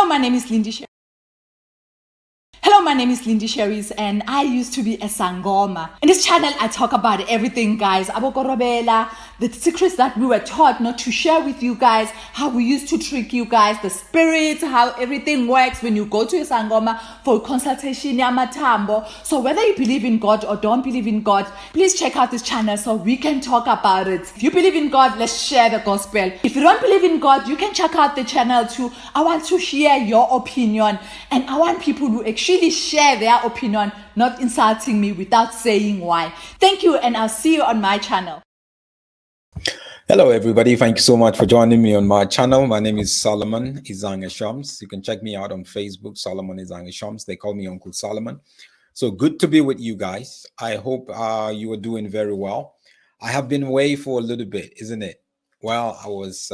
my name is Lindy Sherry. Hello, my name is Lindy Sherries, and I used to be a Sangoma. In this channel, I talk about everything, guys. Abokorobela, the secrets that we were taught not to share with you guys, how we used to trick you guys, the spirits, how everything works when you go to a Sangoma for consultation, yamatambo. So whether you believe in God or don't believe in God, please check out this channel so we can talk about it. If you believe in God, let's share the gospel. If you don't believe in God, you can check out the channel too. I want to hear your opinion, and I want people to actually share their opinion, not insulting me without saying why. Thank you, and I'll see you on my channel. Hello everybody, thank you so much for joining me on my channel. My name is Solomon Izanga Shams. You can check me out on Facebook, Solomon Izanga Shams. They call me Uncle Solomon. So good to be with you guys. I hope you are doing very well. I have been away for a little bit, isn't it? Well, I was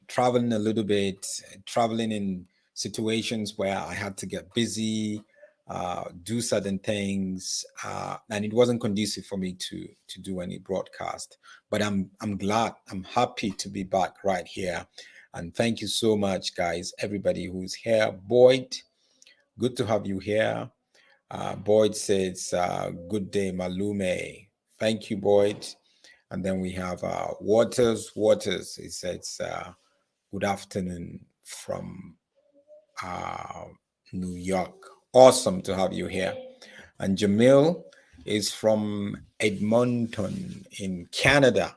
traveling a little bit, traveling in situations where I had to get busy, do certain things, and it wasn't conducive for me to do any broadcast. But I'm glad, I'm happy to be back right here. And thank you so much, guys, everybody who's here. Boyd, good to have you here. Boyd says, good day, Malume. Thank you, Boyd. And then we have Waters. He says, good afternoon from New York. Awesome to have you here. And Jamil is from Edmonton in Canada.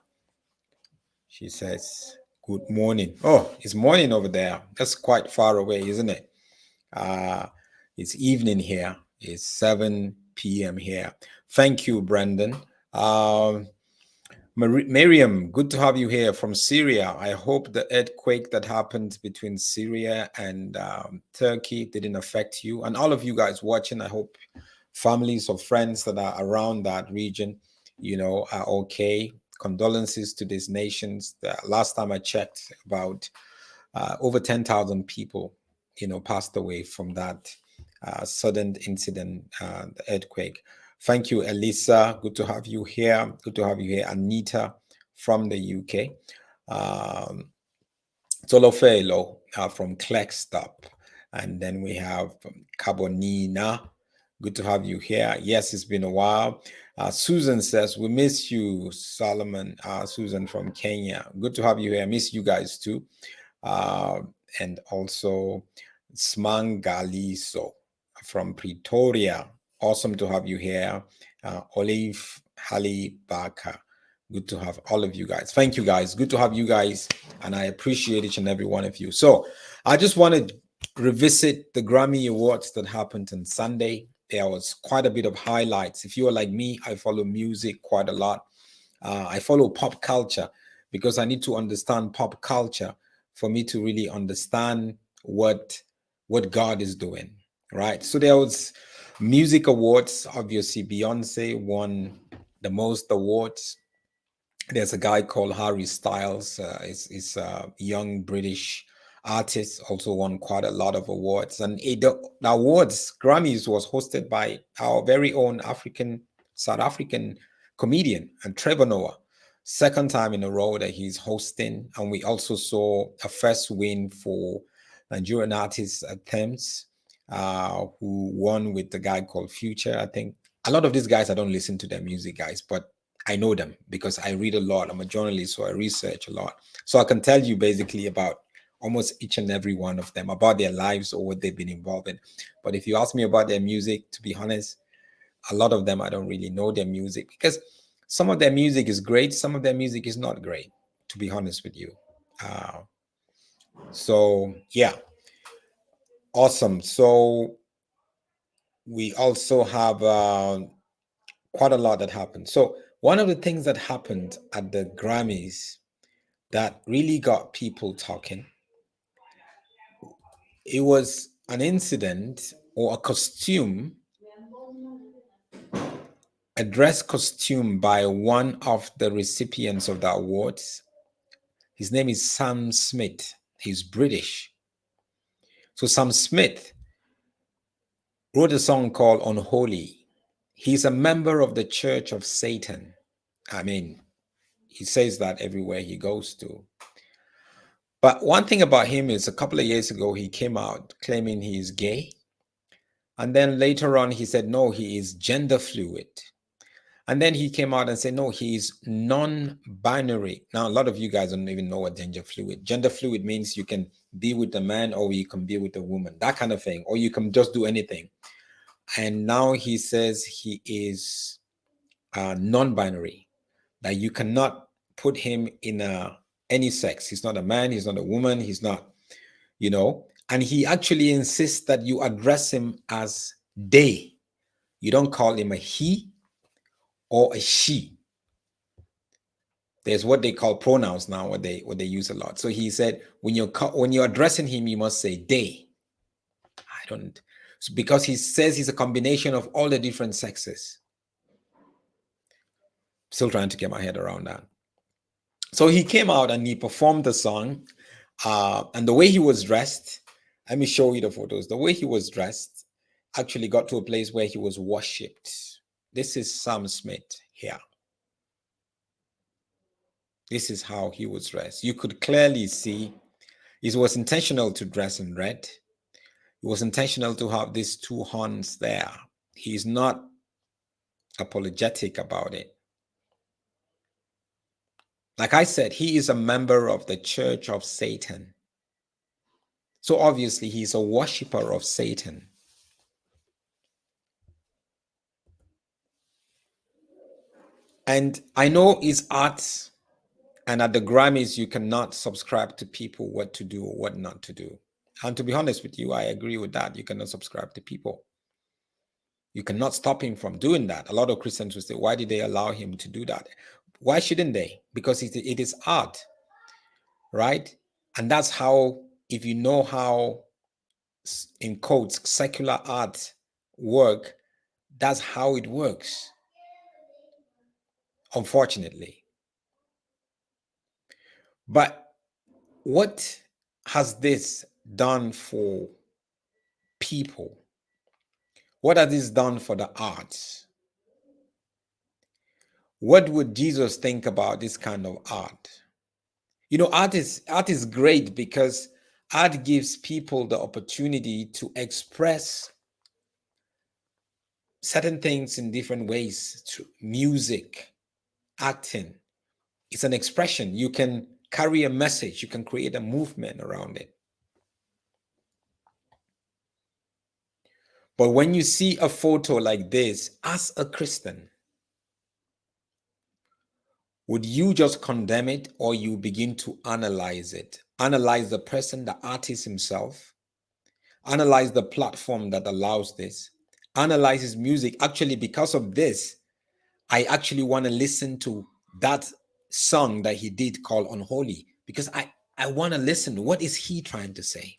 She says, good morning. Oh, it's morning over there. That's quite far away, isn't it? It's evening here. It's 7 p.m. here. Thank you, Brandon. Miriam, good to have you here from Syria. I hope the earthquake that happened between Syria and Turkey didn't affect you. And all of you guys watching, I hope families or friends that are around that region, are okay. Condolences to these nations. The last time I checked, about over 10,000 people, passed away from that sudden incident, the earthquake. Thank you, Elisa. Good to have you here. Good to have you here. Anita from the UK. Tolofelo from Klextop. And then we have Carbonina. Good to have you here. Yes, it's been a while. Susan says, we miss you, Solomon. Susan from Kenya. Good to have you here. I miss you guys too. And also Smangaliso from Pretoria. Awesome to have you here. Olive Hali Baka. Good to have all of you guys. Thank you, guys. Good to have you guys. And I appreciate each and every one of you. So I just want to revisit the Grammy Awards that happened on Sunday. There was quite a bit of highlights. If you are like me, I follow music quite a lot. I follow pop culture because I need to understand pop culture for me to really understand what God is doing, right? So there was music awards. Obviously, Beyonce won the most awards. There's a guy called Harry Styles. He's a young British artist, also won quite a lot of awards. And the awards, Grammys, was hosted by our very own South African comedian, and Trevor Noah. Second time in a row that he's hosting. And we also saw a first win for Nigerian artist Thames, who won with the guy called Future. I think a lot of these guys, I don't listen to their music, guys, but I know them because I read a lot. I'm a journalist, so I research a lot. So I can tell you basically about almost each and every one of them, about their lives or what they've been involved in. But if you ask me about their music, to be honest, a lot of them, I don't really know their music because some of their music is great. Some of their music is not great, to be honest with you. So yeah, awesome. So we also have quite a lot that happened. So one of the things that happened at the Grammys that really got people talking, it was an incident or a costume, a dress costume by one of the recipients of the awards. His name is Sam Smith. He's British. So Sam Smith wrote a song called Unholy. He's a member of the Church of Satan. I mean, he says that everywhere he goes to. But one thing about him is a couple of years ago, he came out claiming he is gay. And then later on, he said, no, he is gender fluid. And then he came out and said, no, he is non-binary. Now, a lot of you guys don't even know what gender fluid. Gender fluid means you can be with a man or you can be with a woman, that kind of thing, or you can just do anything. And now he says he is non-binary, that you cannot put him in any sex. He's not a man, he's not a woman, he's not, you know. And he actually insists that you address him as they. You don't call him a he or a she. There's what they call pronouns now, what they use a lot. So he said, when you're addressing him, you must say they. I don't, because he says he's a combination of all the different sexes. Still trying to get my head around that. So he came out and he performed the song, and the way he was dressed, let me show you the photos. The way he was dressed actually got to a place where he was worshipped. This is Sam Smith here. This is how he was dressed. You could clearly see it was intentional to dress in red. It was intentional to have these two horns there. He's not apologetic about it. Like I said, he is a member of the Church of Satan. So obviously he's a worshiper of Satan. And I know it's art, and at the Grammys, you cannot subscribe to people what to do or what not to do. And to be honest with you, I agree with that. You cannot subscribe to people. You cannot stop him from doing that. A lot of Christians will say, why did they allow him to do that? Why shouldn't they? Because it is art, right? And that's how, if you know how, in quotes, secular art work, that's how it works, unfortunately. But what has this done for people? What has this done for the arts? What would Jesus think about this kind of art? You know, art is great because art gives people the opportunity to express certain things in different ways. Through music, acting, it's an expression. You can carry a message. You can create a movement around it. But when you see a photo like this, as a Christian, would you just condemn it, or you begin to analyze it? Analyze the person, the artist himself. Analyze the platform that allows this. Analyze his music. Actually, because of this, I actually want to listen to that song that he did called Unholy, because I want to listen. What is he trying to say?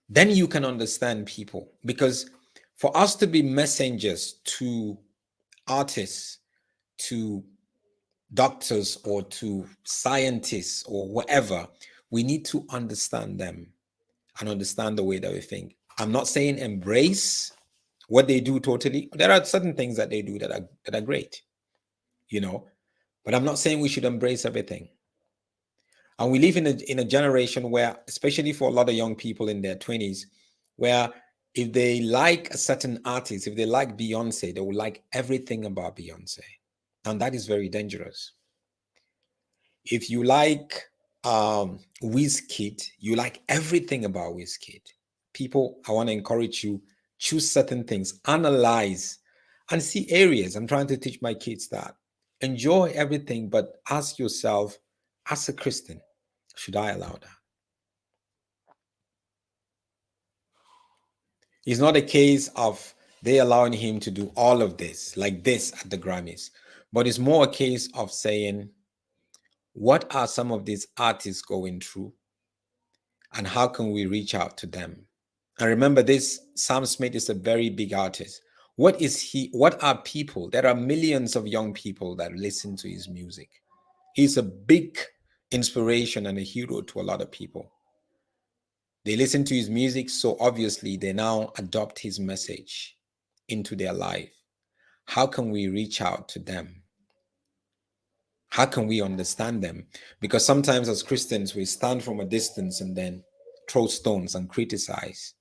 Then you can understand people, because for us to be messengers to artists, to doctors, or to scientists, or whatever, we need to understand them and understand the way that we think. I'm not saying embrace what they do totally. There are certain things that they do that are great, you know, but I'm not saying we should embrace everything. And we live in a generation where, especially for a lot of young people in their 20s, where if they like a certain artist, if they like Beyonce, they will like everything about Beyonce. And that is very dangerous. If you like Wizkid, you like everything about Wizkid. People, I want to encourage you, choose certain things, analyze and see areas. I'm trying to teach my kids that. Enjoy everything, but ask yourself, as a Christian, should I allow that? It's not a case of they allowing him to do all of this, like this at the Grammys, but it's more a case of saying, what are some of these artists going through, and how can we reach out to them? And remember, this Sam Smith is a very big artist. What is he? What are people? There are millions of young people that listen to his music. He's a big inspiration and a hero to a lot of people. They listen to his music, so obviously they now adopt his message into their life. How can we reach out to them? How can we understand them? Because sometimes as Christians, we stand from a distance and then throw stones and criticize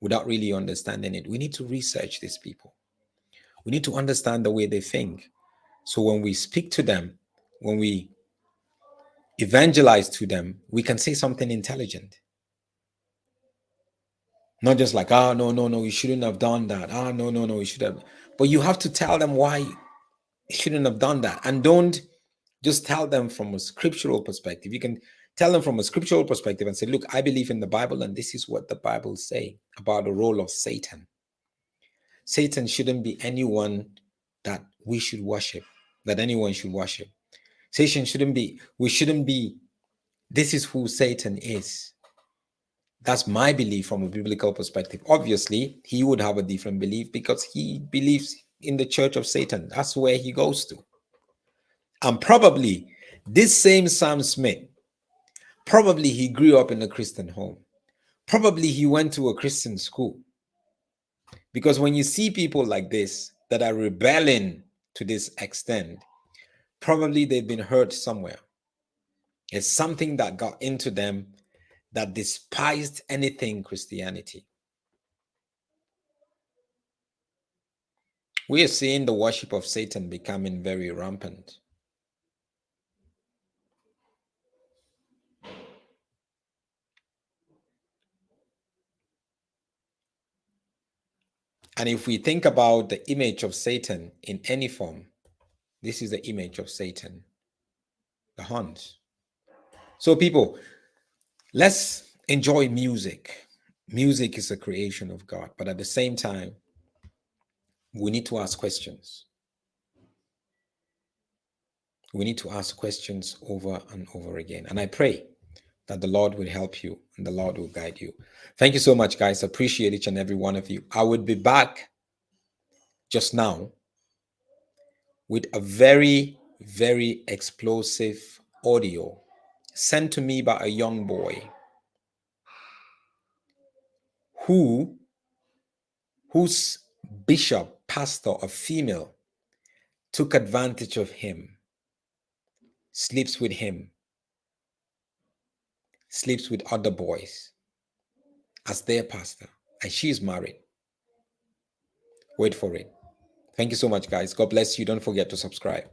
without really understanding it. We need to research these people. We need to understand the way they think. So when we speak to them, when we evangelize to them, we can say something intelligent. Not just like, ah, no, no, no, you shouldn't have done that. Ah, no, no, no, you should have. But you have to tell them why you shouldn't have done that. And don't just tell them from a scriptural perspective. You can tell them from a scriptural perspective and say, look, I believe in the Bible, and this is what the Bible say about the role of Satan. Satan shouldn't be anyone that we should worship, that anyone should worship. Satan shouldn't be, we shouldn't be, this is who Satan is. That's my belief from a biblical perspective. Obviously, he would have a different belief because he believes in the church of Satan. That's where he goes to. And probably this same Sam Smith, probably he grew up in a Christian home. Probably he went to a Christian school. Because when you see people like this that are rebelling to this extent, probably they've been hurt somewhere. It's something that got into them that despised anything Christianity. We are seeing the worship of Satan becoming very rampant. And if we think about the image of Satan in any form, this is the image of Satan, the horns. So people, let's enjoy music. Music is a creation of God, but at the same time, we need to ask questions. We need to ask questions over and over again. And I pray that the Lord will help you and the Lord will guide you. Thank you so much, guys. Appreciate each and every one of you. I would be back just now with a very, very explosive audio sent to me by a young boy whose bishop, pastor, a female, took advantage of him, sleeps with him, sleeps with other boys as their pastor, and she is married. Wait for it. Thank you so much, guys. God bless you. Don't forget to subscribe.